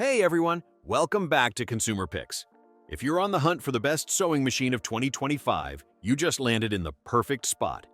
Hey everyone, welcome back to Consumer Picks. If you're on the hunt for the best sewing machine of 2025, you just landed in the perfect spot.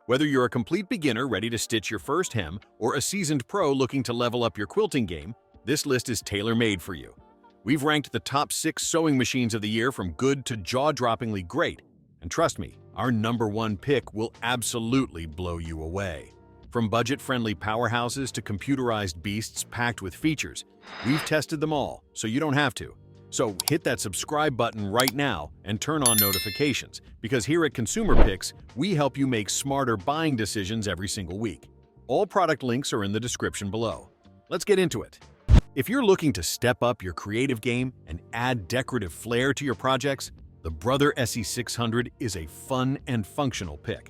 Whether you're a complete beginner ready to stitch your first hem or a seasoned pro looking to level up your quilting game, this list is tailor-made for you. We've ranked the top 6 sewing machines of the year from good to jaw-droppingly great, and trust me, our #1 pick will absolutely blow you away. From budget-friendly powerhouses to computerized beasts packed with features, we've tested them all, so you don't have to. So hit that subscribe button right now and turn on notifications, because here at Consumer Picks, we help you make smarter buying decisions every single week. All product links are in the description below. Let's get into it. If you're looking to step up your creative game and add decorative flair to your projects, the Brother SE600 is a fun and functional pick.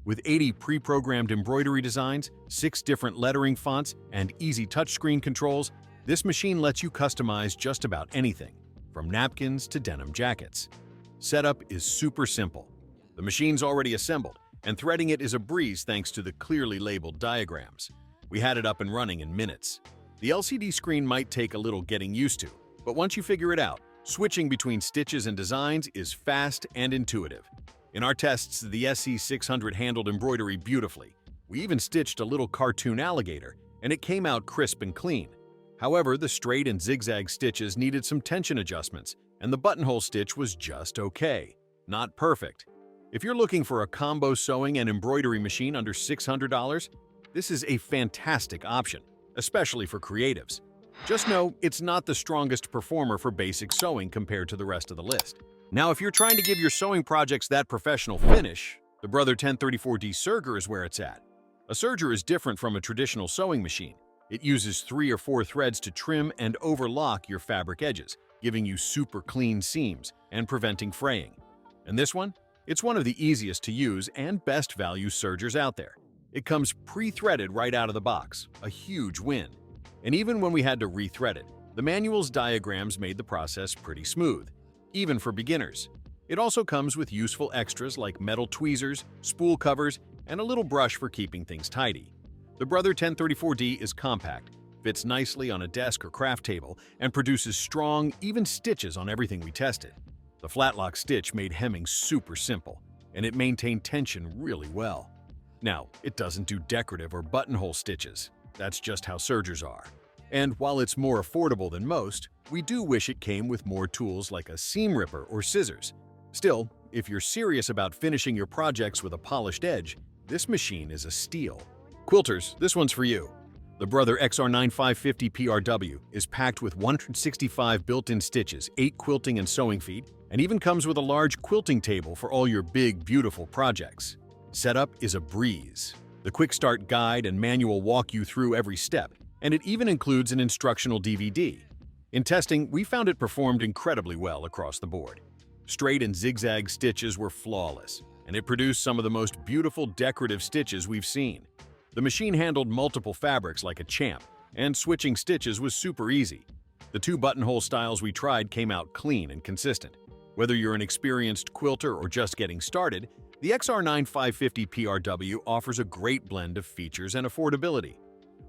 With 80 pre-programmed embroidery designs, 6 different lettering fonts, and easy touchscreen controls, this machine lets you customize just about anything, from napkins to denim jackets. Setup is super simple. The machine's already assembled, and threading it is a breeze thanks to the clearly labeled diagrams. We had it up and running in minutes. The LCD screen might take a little getting used to, but once you figure it out, switching between stitches and designs is fast and intuitive. In our tests, the SE600 handled embroidery beautifully. We even stitched a little cartoon alligator, and it came out crisp and clean. However, the straight and zigzag stitches needed some tension adjustments, and the buttonhole stitch was just okay, not perfect. If you're looking for a combo sewing and embroidery machine under $600, this is a fantastic option, especially for creatives. Just know it's not the strongest performer for basic sewing compared to the rest of the list. Now, if you're trying to give your sewing projects that professional finish, the Brother 1034D Serger is where it's at. A Serger is different from a traditional sewing machine. It uses 3 or 4 threads to trim and overlock your fabric edges, giving you super clean seams and preventing fraying. And this one? It's one of the easiest to use and best value Sergers out there. It comes pre-threaded right out of the box, a huge win. And even when we had to rethread it, the manual's diagrams made the process pretty smooth, even for beginners. It also comes with useful extras like metal tweezers, spool covers, and a little brush for keeping things tidy. The Brother 1034D is compact, fits nicely on a desk or craft table, and produces strong, even stitches on everything we tested. The flat-lock stitch made hemming super simple, and it maintained tension really well. Now, it doesn't do decorative or buttonhole stitches. That's just how Sergers are. And while it's more affordable than most, we do wish it came with more tools like a seam ripper or scissors. Still, if you're serious about finishing your projects with a polished edge, this machine is a steal. Quilters, this one's for you. The Brother XR9550 PRW is packed with 165 built-in stitches, 8 quilting and sewing feet, and even comes with a large quilting table for all your big, beautiful projects. Setup is a breeze. The quick start guide and manual walk you through every step, and it even includes an instructional DVD. In testing, we found it performed incredibly well across the board. Straight and zigzag stitches were flawless, and it produced some of the most beautiful decorative stitches we've seen. The machine handled multiple fabrics like a champ, and switching stitches was super easy. The 2 buttonhole styles we tried came out clean and consistent. Whether you're an experienced quilter or just getting started, the XR9550 PRW offers a great blend of features and affordability.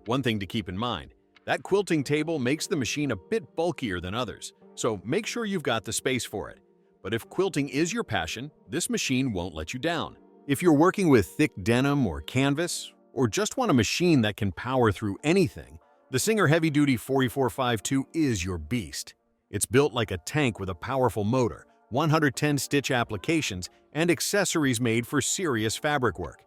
One thing to keep in mind, that quilting table makes the machine a bit bulkier than others, so make sure you've got the space for it. But if quilting is your passion, this machine won't let you down. If you're working with thick denim or canvas, or just want a machine that can power through anything, the Singer Heavy Duty 4452 is your beast. It's built like a tank with a powerful motor, 110 stitch applications, and accessories made for serious fabric work.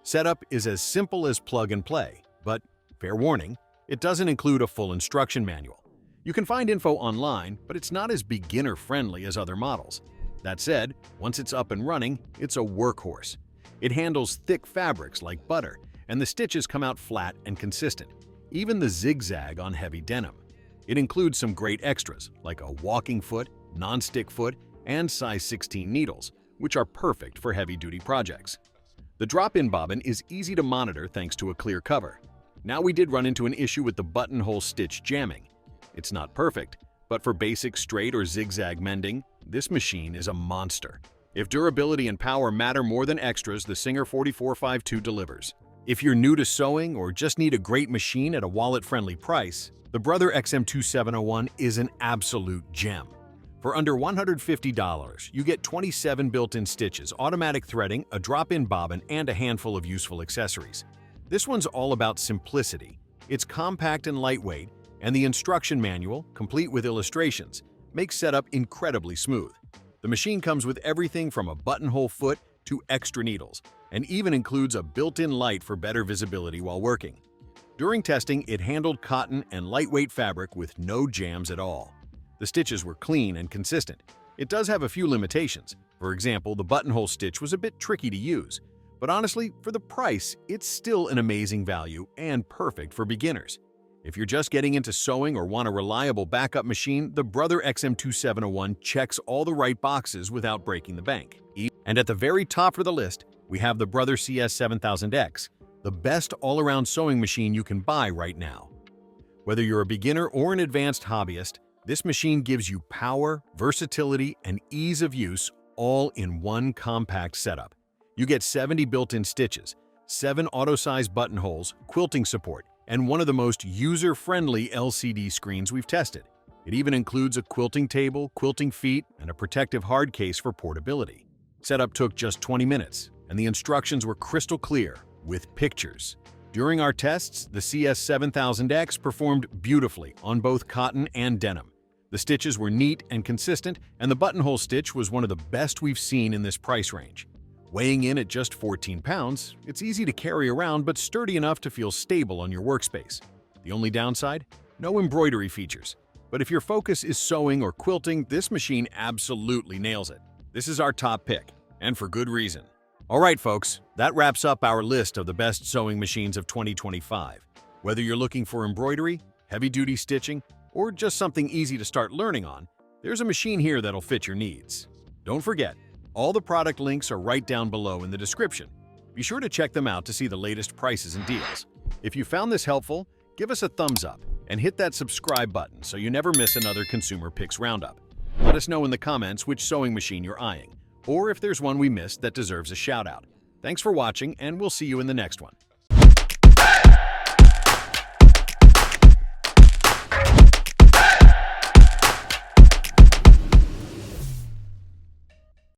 Setup is as simple as plug and play, but fair warning, it doesn't include a full instruction manual. You can find info online, but it's not as beginner-friendly as other models. That said, once it's up and running, it's a workhorse. It handles thick fabrics like butter, and the stitches come out flat and consistent, even the zigzag on heavy denim. It includes some great extras, like a walking foot, non-stick foot, and size 16 needles, which are perfect for heavy-duty projects. The drop-in bobbin is easy to monitor thanks to a clear cover. Now, we did run into an issue with the buttonhole stitch jamming. It's not perfect, but for basic straight or zigzag mending, this machine is a monster. If durability and power matter more than extras, the Singer 4452 delivers. If you're new to sewing or just need a great machine at a wallet-friendly price, the Brother XM2701 is an absolute gem. For under $150, you get 27 built-in stitches, automatic threading, a drop-in bobbin, and a handful of useful accessories. This one's all about simplicity. It's compact and lightweight, and the instruction manual, complete with illustrations, makes setup incredibly smooth. The machine comes with everything from a buttonhole foot to extra needles, and even includes a built-in light for better visibility while working. During testing, it handled cotton and lightweight fabric with no jams at all. The stitches were clean and consistent. It does have a few limitations. For example, the buttonhole stitch was a bit tricky to use. But honestly, for the price, it's still an amazing value and perfect for beginners. If you're just getting into sewing or want a reliable backup machine, the Brother XM2701 checks all the right boxes without breaking the bank. And at the very top of the list, we have the Brother CS7000X, the best all-around sewing machine you can buy right now. Whether you're a beginner or an advanced hobbyist, this machine gives you power, versatility, and ease of use all in one compact setup. You get 70 built-in stitches, 7 auto-size buttonholes, quilting support, and one of the most user-friendly LCD screens we've tested. It even includes a quilting table, quilting feet, and a protective hard case for portability. Setup took just 20 minutes, and the instructions were crystal clear, with pictures. During our tests, the CS7000X performed beautifully on both cotton and denim. The stitches were neat and consistent, and the buttonhole stitch was one of the best we've seen in this price range. Weighing in at just 14 pounds, it's easy to carry around but sturdy enough to feel stable on your workspace. The only downside? No embroidery features. But if your focus is sewing or quilting, this machine absolutely nails it. This is our top pick, and for good reason. Alright folks, that wraps up our list of the best sewing machines of 2025. Whether you're looking for embroidery, heavy-duty stitching, or just something easy to start learning on, there's a machine here that'll fit your needs. Don't forget, all the product links are right down below in the description. Be sure to check them out to see the latest prices and deals. If you found this helpful, give us a thumbs up and hit that subscribe button so you never miss another Consumer Picks Roundup. Let us know in the comments which sewing machine you're eyeing, or if there's one we missed that deserves a shout-out. Thanks for watching, and we'll see you in the next one.